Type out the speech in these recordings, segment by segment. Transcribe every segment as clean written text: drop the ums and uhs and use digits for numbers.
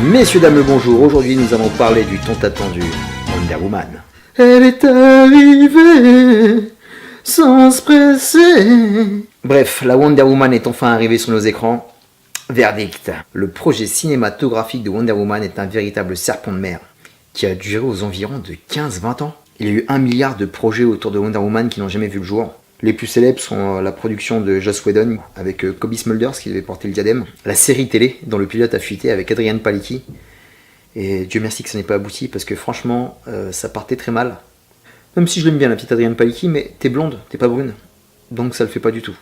Messieurs, dames, le bonjour. Aujourd'hui, nous allons parler du tant attendu Wonder Woman. Elle est arrivée sans se presser. Bref, la Wonder Woman est enfin arrivée sur nos écrans. Verdict. Le projet cinématographique de Wonder Woman est un véritable serpent de mer qui a duré aux environs de 15-20 ans. Il y a eu 1 milliard de projets autour de Wonder Woman qui n'ont jamais vu le jour. Les plus célèbres sont la production de Joss Whedon avec Cobie Smulders qui devait porter le diadème, la série télé dont le pilote a fuité avec Adrian Palicki, et Dieu merci que ça n'ait pas abouti parce que franchement ça partait très mal. Même si je l'aime bien la petite Adrian Palicki, mais t'es blonde, t'es pas brune, donc ça le fait pas du tout.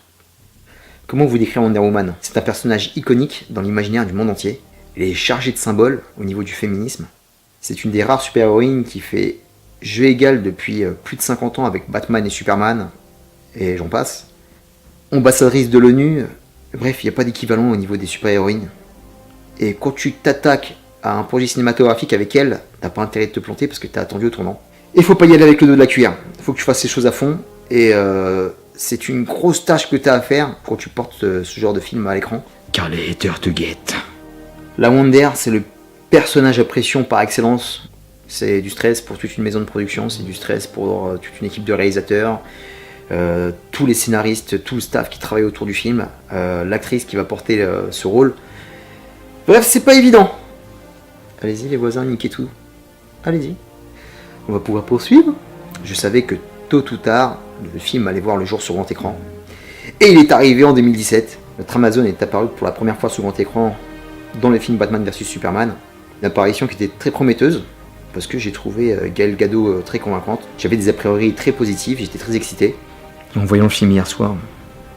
Comment vous décrire Wonder Woman? C'est un personnage iconique dans l'imaginaire du monde entier. Elle est chargée de symboles au niveau du féminisme. C'est une des rares super-héroïnes qui fait jeu égal depuis plus de 50 ans avec Batman et Superman, et j'en passe. Ambassadrice de l'ONU, bref, il n'y a pas d'équivalent au niveau des super-héroïnes. Et quand tu t'attaques à un projet cinématographique avec elle, t'as pas intérêt de te planter parce que t'as attendu au tournant. Et faut pas y aller avec le dos de la cuillère, faut que tu fasses ces choses à fond, et c'est une grosse tâche que t'as à faire quand tu portes ce genre de film à l'écran. Car les haters te guettent. La Wonder, c'est le personnage à pression par excellence. C'est du stress pour toute une maison de production, c'est du stress pour toute une équipe de réalisateurs, tous les scénaristes, tout le staff qui travaille autour du film, l'actrice qui va porter ce rôle. Bref, c'est pas évident. Allez-y les voisins, niquez tout. Allez-y. On va pouvoir poursuivre. Je savais que tôt ou tard, le film allait voir le jour sur grand écran. Et il est arrivé en 2017. Notre Amazon est apparu pour la première fois sur grand écran dans le film Batman vs Superman. Une apparition qui était très prometteuse, parce que j'ai trouvé Gal Gadot très convaincante. J'avais des a priori très positifs, j'étais très excité. En voyant le film hier soir,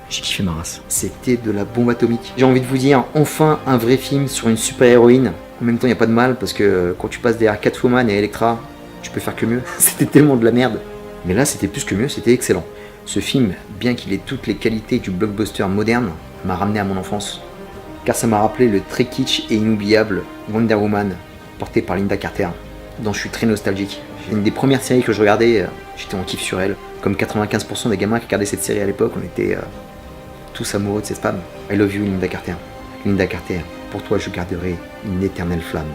j'ai kiffé ma race. C'était de la bombe atomique. J'ai envie de vous dire, enfin un vrai film sur une super-héroïne. En même temps, il n'y a pas de mal, parce que quand tu passes derrière Catwoman et Elektra, tu peux faire que mieux. C'était tellement de la merde. Mais là, c'était plus que mieux, c'était excellent. Ce film, bien qu'il ait toutes les qualités du blockbuster moderne, m'a ramené à mon enfance. Car ça m'a rappelé le très kitsch et inoubliable Wonder Woman, porté par Linda Carter, dont je suis très nostalgique. C'est une des premières séries que je regardais, j'étais en kiff sur elle. Comme 95% des gamins qui regardaient cette série à l'époque, on était tous amoureux de cette femme. I love you Linda Carter. Linda Carter, pour toi je garderai une éternelle flamme.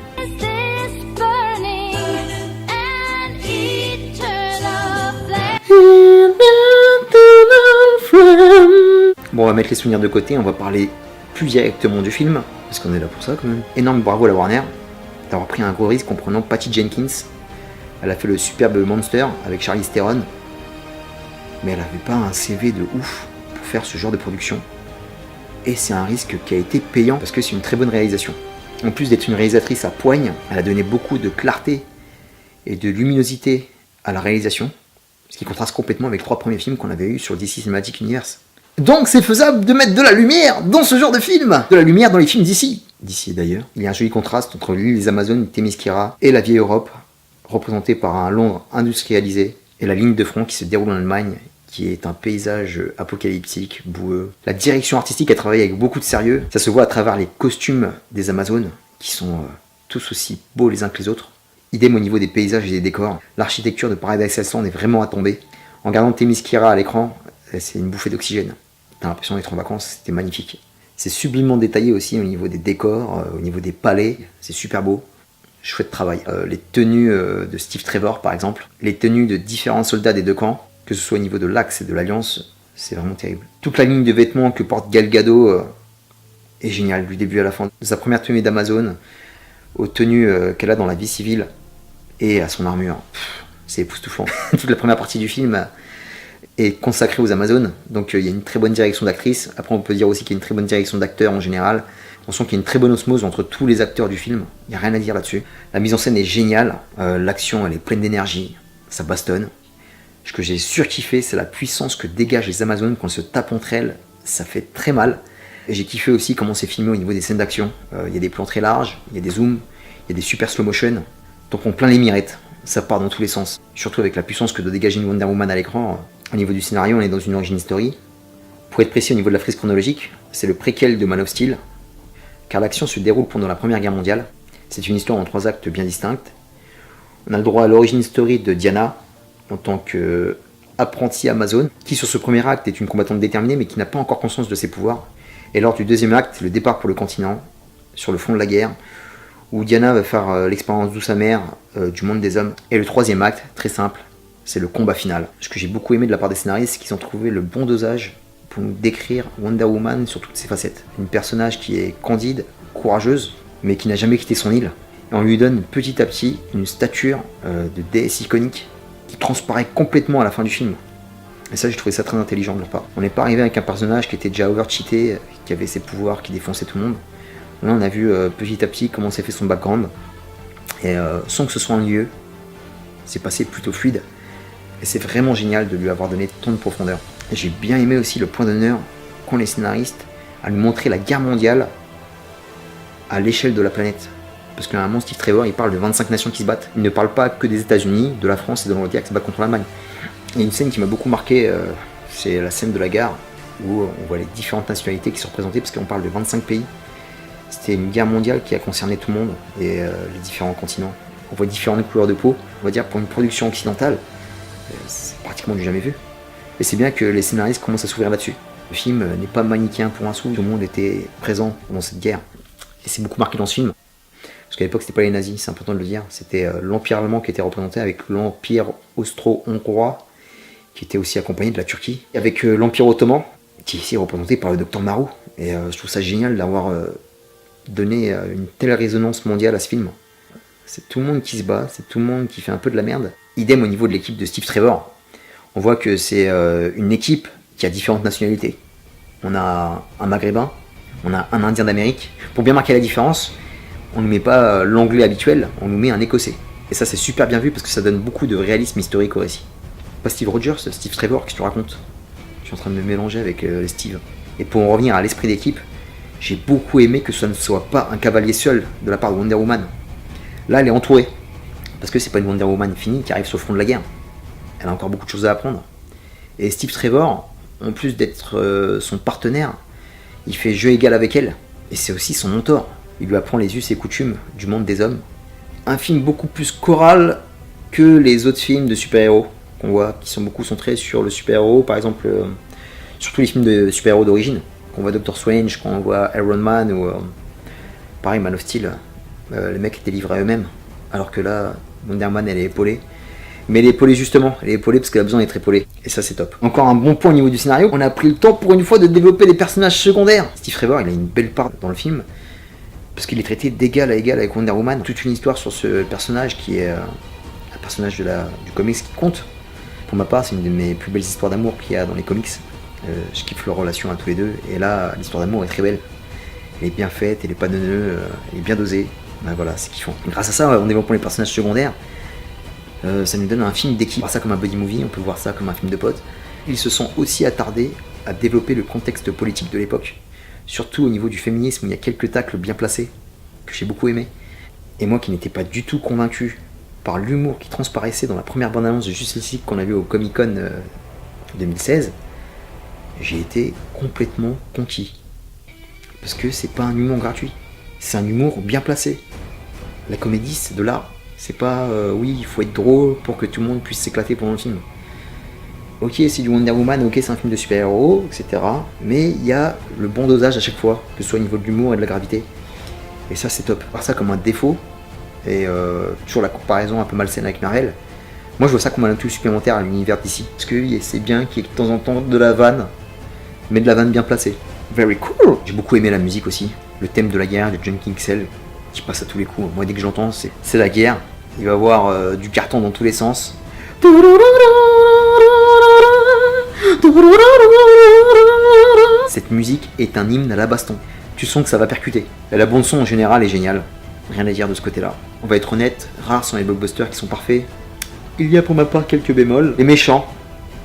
Bon, on va mettre les souvenirs de côté, on va parler plus directement du film, parce qu'on est là pour ça quand même. Énorme bravo à la Warner d'avoir pris un gros risque en prenant Patty Jenkins. Elle a fait le superbe Monster avec Charlize Theron, mais elle n'avait pas un CV de ouf pour faire ce genre de production. Et c'est un risque qui a été payant parce que c'est une très bonne réalisation. En plus d'être une réalisatrice à poigne, elle a donné beaucoup de clarté et de luminosité à la réalisation, ce qui contraste complètement avec les 3 premiers films qu'on avait eu sur le DC Cinematic Universe. Donc c'est faisable de mettre de la lumière dans ce genre de film, de la lumière dans les films d'ici. D'ici d'ailleurs, il y a un joli contraste entre l'île des Amazones, Themyscira, et la vieille Europe, représentée par un Londres industrialisé, et la ligne de front qui se déroule en Allemagne, qui est un paysage apocalyptique, boueux. La direction artistique a travaillé avec beaucoup de sérieux, ça se voit à travers les costumes des Amazones, qui sont tous aussi beaux les uns que les autres. Idem au niveau des paysages et des décors. L'architecture de Paradise Island est vraiment à tomber. En regardant Themyscira à l'écran, c'est une bouffée d'oxygène. T'as l'impression d'être en vacances, c'était magnifique. C'est sublimement détaillé aussi au niveau des décors, au niveau des palais, c'est super beau. Chouette travail. Les tenues de Steve Trevor par exemple, les tenues de différents soldats des 2 camps, que ce soit au niveau de l'Axe et de l'Alliance, c'est vraiment terrible. Toute la ligne de vêtements que porte Gal Gadot est géniale du début à la fin. De sa première tenue d'Amazon aux tenues qu'elle a dans la vie civile et à son armure. C'est époustouflant. Toute la première partie du film est consacrée aux Amazones, donc il y a une très bonne direction d'actrice. Après on peut dire aussi qu'il y a une très bonne direction d'acteur en général. On sent qu'il y a une très bonne osmose entre tous les acteurs du film, il n'y a rien à dire là-dessus. La mise en scène est géniale, l'action elle est pleine d'énergie, ça bastonne. Ce que j'ai surkiffé, c'est la puissance que dégagent les Amazones quand elles se tapent entre elles, ça fait très mal. Et j'ai kiffé aussi comment c'est filmé au niveau des scènes d'action. Il y a des plans très larges, il y a des zooms, il y a des super slow motion, donc on plein les mirettes, ça part dans tous les sens. Surtout avec la puissance que doit dégager une Wonder Woman à l'écran. Au niveau du scénario, on est dans une origin story. Pour être précis au niveau de la frise chronologique, c'est le préquel de Man of Steel, car l'action se déroule pendant la Première Guerre mondiale. C'est une histoire en 3 actes bien distincts. On a le droit à l'origin story de Diana, en tant qu'apprentie Amazon, qui sur ce premier acte est une combattante déterminée, mais qui n'a pas encore conscience de ses pouvoirs. Et lors du 2e acte, le départ pour le continent, sur le front de la guerre, où Diana va faire l'expérience douce amère du monde des hommes. Et le troisième acte, très simple, c'est le combat final. Ce que j'ai beaucoup aimé de la part des scénaristes, c'est qu'ils ont trouvé le bon dosage pour nous décrire Wonder Woman sur toutes ses facettes. Une personnage qui est candide, courageuse, mais qui n'a jamais quitté son île. Et on lui donne petit à petit une stature de déesse iconique qui transparaît complètement à la fin du film. Et ça, j'ai trouvé ça très intelligent de leur part. On n'est pas arrivé avec un personnage qui était déjà over-cheaté, qui avait ses pouvoirs, qui défonçait tout le monde. Là, on a vu petit à petit comment s'est fait son background. Et sans que ce soit ennuyeux, c'est passé plutôt fluide. Et c'est vraiment génial de lui avoir donné tant de profondeur. Et j'ai bien aimé aussi le point d'honneur qu'ont les scénaristes à lui montrer la guerre mondiale à l'échelle de la planète. Parce qu'à un moment, Steve Trevor, il parle de 25 nations qui se battent. Il ne parle pas que des États-Unis, de la France et de l'Angleterre qui se battent contre l'Allemagne. Il y a une scène qui m'a beaucoup marqué, c'est la scène de la gare, où on voit les différentes nationalités qui sont représentées, parce qu'on parle de 25 pays. C'était une guerre mondiale qui a concerné tout le monde, et les différents continents. On voit différentes couleurs de peau. On va dire, pour une production occidentale, c'est pratiquement du jamais vu. Et c'est bien que les scénaristes commencent à s'ouvrir là-dessus. Le film n'est pas manichéen pour un sou, tout le monde était présent dans cette guerre. Et c'est beaucoup marqué dans ce film. Parce qu'à l'époque, c'était pas les nazis, c'est important de le dire. C'était l'Empire allemand qui était représenté avec l'Empire austro-hongrois, qui était aussi accompagné de la Turquie. Et avec l'Empire ottoman, qui est ici représenté par le docteur Marou. Et je trouve ça génial d'avoir donné une telle résonance mondiale à ce film. C'est tout le monde qui se bat, c'est tout le monde qui fait un peu de la merde. Idem au niveau de l'équipe de Steve Trevor. On voit que c'est une équipe qui a différentes nationalités. On a un Maghrébin, on a un Indien d'Amérique. Pour bien marquer la différence, on ne met pas l'anglais habituel, on nous met un écossais. Et ça, c'est super bien vu parce que ça donne beaucoup de réalisme historique au récit. Pas Steve Rogers, Steve Trevor, qu'est-ce que tu racontes? Je suis en train de me mélanger avec les Steve. Et pour en revenir à l'esprit d'équipe, j'ai beaucoup aimé que ce ne soit pas un cavalier seul de la part de Wonder Woman. Là, elle est entourée. Parce que c'est pas une Wonder Woman finie qui arrive sur le front de la guerre. Elle a encore beaucoup de choses à apprendre. Et Steve Trevor, en plus d'être son partenaire, il fait jeu égal avec elle. Et c'est aussi son mentor. Il lui apprend les us et coutumes du monde des hommes. Un film beaucoup plus choral que les autres films de super-héros qu'on voit, qui sont beaucoup centrés sur le super-héros, par exemple, surtout les films de super-héros d'origine. Qu'on voit Doctor Strange, quand on voit Iron Man ou pareil Man of Steel, les mecs étaient livrés à eux-mêmes. Alors que là, Wonder Woman, elle est épaulée. Mais elle est épaulée justement, elle est épaulée parce qu'elle a besoin d'être épaulée. Et ça, c'est top. Encore un bon point au niveau du scénario, on a pris le temps pour une fois de développer des personnages secondaires. Steve Trevor, il a une belle part dans le film, parce qu'il est traité d'égal à égal avec Wonder Woman. Toute une histoire sur ce personnage qui est un personnage du comics qui compte. Pour ma part, c'est une de mes plus belles histoires d'amour qu'il y a dans les comics. Je kiffe leur relation à tous les deux. Et là, l'histoire d'amour est très belle. Elle est bien faite, elle est pas de nœud, elle est bien dosée. Ben voilà, c'est kiffant. Grâce à ça, en développant les personnages secondaires, ça nous donne un film d'équipe. On peut voir ça comme un buddy movie, on peut voir ça comme un film de potes. Ils se sont aussi attardés à développer le contexte politique de l'époque. Surtout au niveau du féminisme, il y a quelques tacles bien placés, que j'ai beaucoup aimé. Et moi qui n'étais pas du tout convaincu par l'humour qui transparaissait dans la première bande-annonce de Justice League qu'on a vu au Comic-Con 2016, j'ai été complètement conquis. Parce que c'est pas un humour gratuit, c'est un humour bien placé. La comédie, c'est de l'art. C'est pas, oui, il faut être drôle pour que tout le monde puisse s'éclater pendant le film. Ok, c'est du Wonder Woman, ok, c'est un film de super-héros, etc. Mais il y a le bon dosage à chaque fois, que ce soit au niveau de l'humour et de la gravité. Et ça, c'est top. Voir ça comme un défaut, et toujours la comparaison un peu malsaine avec Marvel, moi je vois ça comme un atout supplémentaire à l'univers d'ici. Parce que c'est bien qu'il y ait de temps en temps de la vanne, mais de la vanne bien placée. Very cool. J'ai beaucoup aimé la musique aussi. Le thème de la guerre de John Kingsell, qui passe à tous les coups. Moi, dès que j'entends, c'est la guerre. Il va y avoir du carton dans tous les sens. Cette musique est un hymne à la baston. Tu sens que ça va percuter. Et la bande son en général est géniale. Rien à dire de ce côté-là. On va être honnête, rares sont les blockbusters qui sont parfaits. Il y a pour ma part quelques bémols. Les méchants.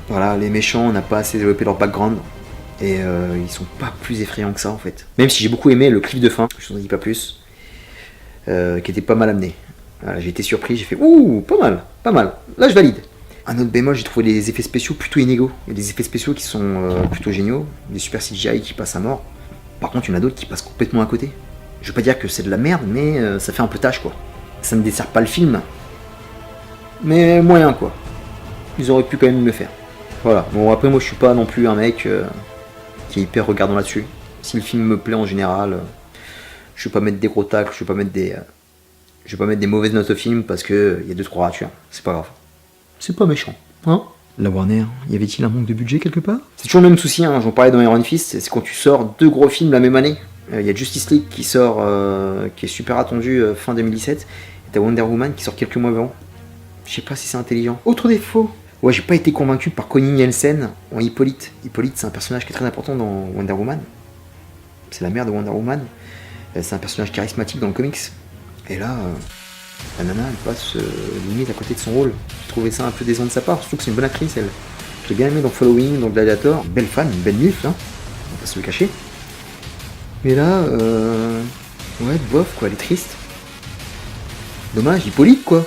Voilà, les méchants, on n'a pas assez développé leur background. Et ils sont pas plus effrayants que ça en fait. Même si j'ai beaucoup aimé le clip de fin, je n'en dis pas plus, qui était pas mal amené. Voilà, j'ai été surpris, j'ai fait ouh, pas mal, pas mal. Là je valide. Un autre bémol, j'ai trouvé les effets spéciaux plutôt inégaux. Il y a des effets spéciaux qui sont plutôt géniaux, des super CGI qui passent à mort. Par contre, il y en a d'autres qui passent complètement à côté. Je veux pas dire que c'est de la merde, mais ça fait un peu tâche quoi. Ça ne dessert pas le film, mais moyen quoi. Ils auraient pu quand même me le faire. Voilà, bon après moi je suis pas non plus un mec qui est hyper regardant là-dessus. Si le film me plaît en général, je vais pas mettre des gros tacles, je vais pas mettre des Je vais pas mettre des mauvaises notes au film parce que y a 2-3 ratures. C'est pas grave. C'est pas méchant. Hein? La Warner, y avait-il un manque de budget quelque part? C'est toujours le même souci, hein. J'en parlais dans Iron Fist, c'est quand tu sors 2 gros films la même année. Il y a Justice League qui sort, qui est super attendu fin 2017. Et t'as Wonder Woman qui sort quelques mois avant. Je sais pas si c'est intelligent. Autre défaut. Ouais, j'ai pas été convaincu par Connie Nielsen en Hippolyte. Hippolyte, c'est un personnage qui est très important dans Wonder Woman. C'est la mère de Wonder Woman. C'est un personnage charismatique dans le comics. Et là, la nana, elle passe limite à côté de son rôle. J'ai trouvé ça un peu décevant de sa part. Surtout que c'est une bonne actrice, elle. Je l'ai bien aimé dans Following, dans Gladiator. Belle femme, une belle milf, hein. On va pas se le cacher. Mais là, ouais, bof, quoi, elle est triste. Dommage, Hippolyte, quoi.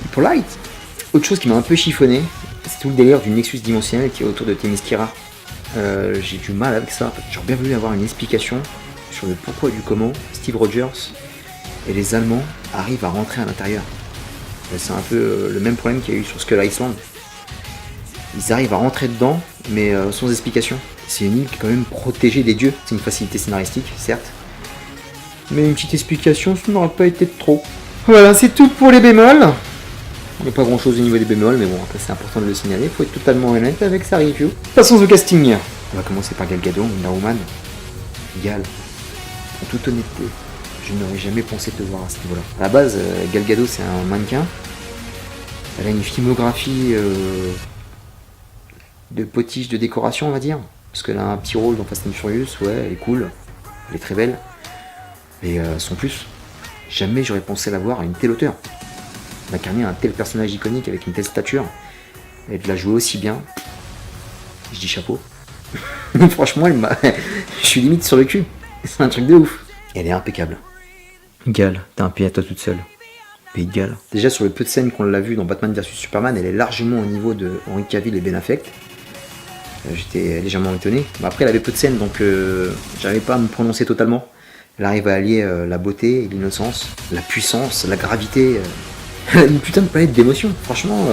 Hippolyte. Autre chose qui m'a un peu chiffonné, c'est tout le délire du Nexus dimensionnel qui est autour de Themyscira. J'ai du mal avec ça. J'aurais bien voulu avoir une explication sur le pourquoi et du comment Steve Rogers et les Allemands arrivent à rentrer à l'intérieur. C'est un peu le même problème qu'il y a eu sur Skull Island. Ils arrivent à rentrer dedans, mais sans explication. C'est une île qui est quand même protégée des dieux. C'est une facilité scénaristique, certes. Mais une petite explication, ça n'aurait pas été de trop. Voilà, c'est tout pour les bémols. Il n'y a pas grand chose au niveau des bémols, mais bon, après c'est important de le signaler. Il faut être totalement honnête avec sa review. Passons au casting. On va commencer par Gal Gadot, Wonder Woman. Gal, en toute honnêteté, je n'aurais jamais pensé te voir à ce niveau-là. À la base, Gal Gadot, c'est un mannequin. Elle a une filmographie de potiche de décoration, on va dire. Parce qu'elle a un petit rôle dans Fast and Furious, ouais, elle est cool. Elle est très belle. Et sans plus, jamais j'aurais pensé la voir à une telle hauteur. D'incarner un tel personnage iconique avec une telle stature. Et de la jouer aussi bien. Je dis chapeau. Franchement, je suis limite sur le cul. C'est un truc de ouf. Et elle est impeccable. Gal, t'as un pays à toi toute seule. Pays de Gal. Déjà sur le peu de scènes qu'on l'a vu dans Batman vs Superman, elle est largement au niveau de Henry Cavill et Ben Affleck. J'étais légèrement étonné. Mais après, elle avait peu de scènes, donc j'arrivais pas à me prononcer totalement. Elle arrive à allier la beauté et l'innocence, la puissance, la gravité. Une putain de palette d'émotions. Franchement,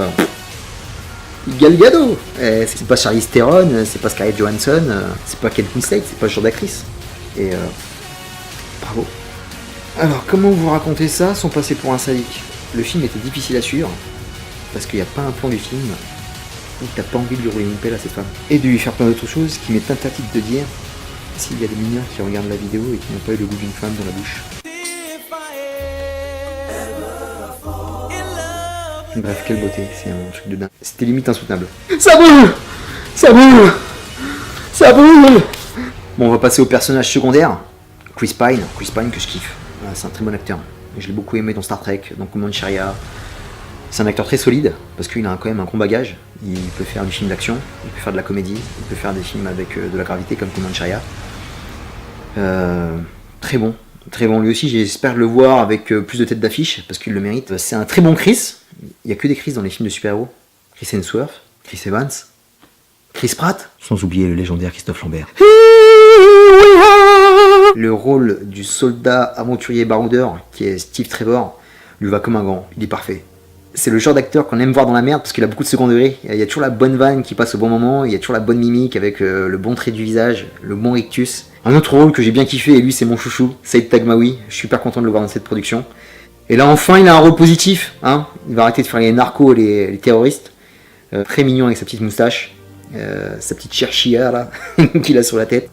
Gal Gadot. C'est pas Charlize Theron, c'est pas Scarlett Johansson, c'est pas Kate Winslet, c'est pas ce genre d'actrice. Et bravo. Alors, comment vous raconter ça sans passer pour un sadique? Le film était difficile à suivre, parce qu'il n'y a pas un plan du film où t'as pas envie de lui rouler une pelle à cette femme. Et de lui faire plein d'autres choses qui m'est interdit de dire s'il y a des mineurs qui regardent la vidéo et qui n'ont pas eu le goût d'une femme dans la bouche. Bref, quelle beauté, c'est un truc de dingue. C'était limite insoutenable. Ça brûle! Ça brûle! Ça brûle! Bon, on va passer au personnage secondaire. Chris Pine que je kiffe. C'est un très bon acteur. Je l'ai beaucoup aimé dans Star Trek, dans Command Sharia. C'est un acteur très solide, parce qu'il a quand même un bon bagage. Il peut faire du film d'action, il peut faire de la comédie, il peut faire des films avec de la gravité comme Command Sharia. Très bon lui aussi, j'espère le voir avec plus de têtes d'affiche, parce qu'il le mérite. C'est un très bon Chris. Il n'y a que des Chris dans les films de super-héros. Chris Hemsworth, Chris Evans, Chris Pratt. Sans oublier le légendaire Christophe Lambert. Le rôle du soldat aventurier baroudeur, qui est Steve Trevor, lui va comme un gant, il est parfait. C'est le genre d'acteur qu'on aime voir dans la merde, parce qu'il a beaucoup de second degré. Il y a toujours la bonne vanne qui passe au bon moment, il y a toujours la bonne mimique avec le bon trait du visage, le bon rictus. Un autre rôle que j'ai bien kiffé, et lui c'est mon chouchou, Saïd Taghmaoui, je suis super content de le voir dans cette production. Et là enfin il a un rôle positif, hein. Il va arrêter de faire les narcos et les terroristes. Très mignon avec sa petite moustache, sa petite cherchia là, qu'il a sur la tête.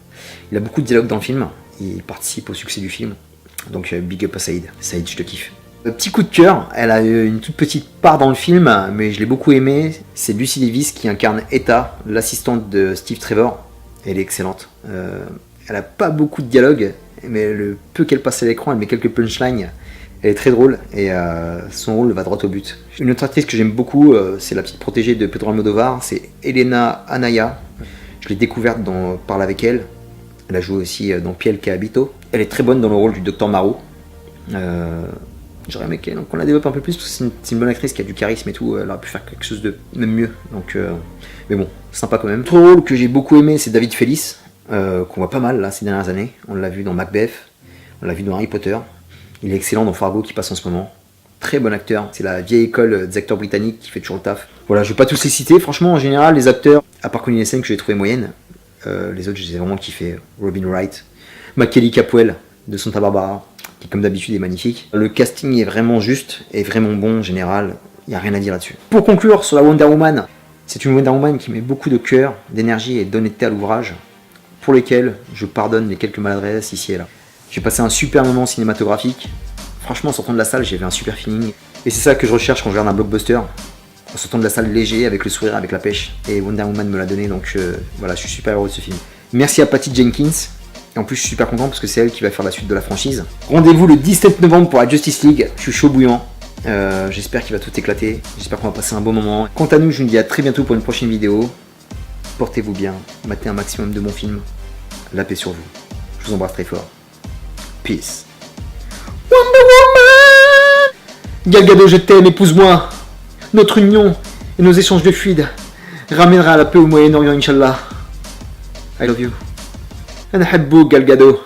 Il a beaucoup de dialogue dans le film, il participe au succès du film. Donc big up à Saïd, je te kiffe. Petit coup de cœur, elle a une toute petite part dans le film, mais je l'ai beaucoup aimé. C'est Lucy Davis qui incarne Etta, l'assistante de Steve Trevor. Elle est excellente. Elle a pas beaucoup de dialogue, mais le peu qu'elle passe à l'écran, elle met quelques punchlines. Elle est très drôle et son rôle va droit au but. Une autre actrice que j'aime beaucoup, c'est la petite protégée de Pedro Almodovar, c'est Elena Anaya. Je l'ai découverte dans Parle avec elle. Elle a joué aussi dans Piel que Habito. Elle est très bonne dans le rôle du Docteur Marrow. J'aurais aimé qu'on la développe un peu plus parce que c'est une bonne actrice qui a du charisme et tout. Elle aurait pu faire quelque chose de même mieux. Donc, mais bon, sympa quand même. Autre rôle que j'ai beaucoup aimé, c'est David Fellis, qu'on voit pas mal là ces dernières années. On l'a vu dans Macbeth, on l'a vu dans Harry Potter. Il est excellent dans Fargo qui passe en ce moment. Très bon acteur. C'est la vieille école des acteurs britanniques qui fait toujours le taf. Voilà, je vais pas tous les citer. Franchement, en général, les acteurs, à part Connie Nielsen que j'ai trouvé moyenne, les autres, je les ai vraiment kiffés. Robin Wright, McKelly Capwell de Santa Barbara. qui comme d'habitude est magnifique. Le casting est vraiment juste et vraiment bon en général, il n'y a rien à dire là-dessus. Pour conclure sur la Wonder Woman, c'est une Wonder Woman qui met beaucoup de cœur, d'énergie et d'honnêteté à l'ouvrage, pour lesquels je pardonne les quelques maladresses ici et là. J'ai passé un super moment cinématographique, franchement en sortant de la salle j'avais un super feeling, et c'est ça que je recherche quand je regarde un blockbuster, en sortant de la salle léger, avec le sourire, avec la pêche, et Wonder Woman me l'a donné, donc voilà, je suis super heureux de ce film. Merci à Patty Jenkins, et en plus je suis super content parce que c'est elle qui va faire la suite de la franchise. Rendez-vous le 17 novembre pour la Justice League, je suis chaud bouillant. J'espère qu'il va tout éclater, j'espère qu'on va passer un bon moment. Quant à nous, je vous dis à très bientôt pour une prochaine vidéo. Portez-vous bien, matez un maximum de bons films, la paix sur vous. Je vous embrasse très fort. Peace. Wonder Woman! Gal Gadot, je t'aime, épouse-moi. Notre union et nos échanges de fluides ramènera la paix au Moyen-Orient, Inch'Allah. I love you. أنا أحبك Gal Gadot.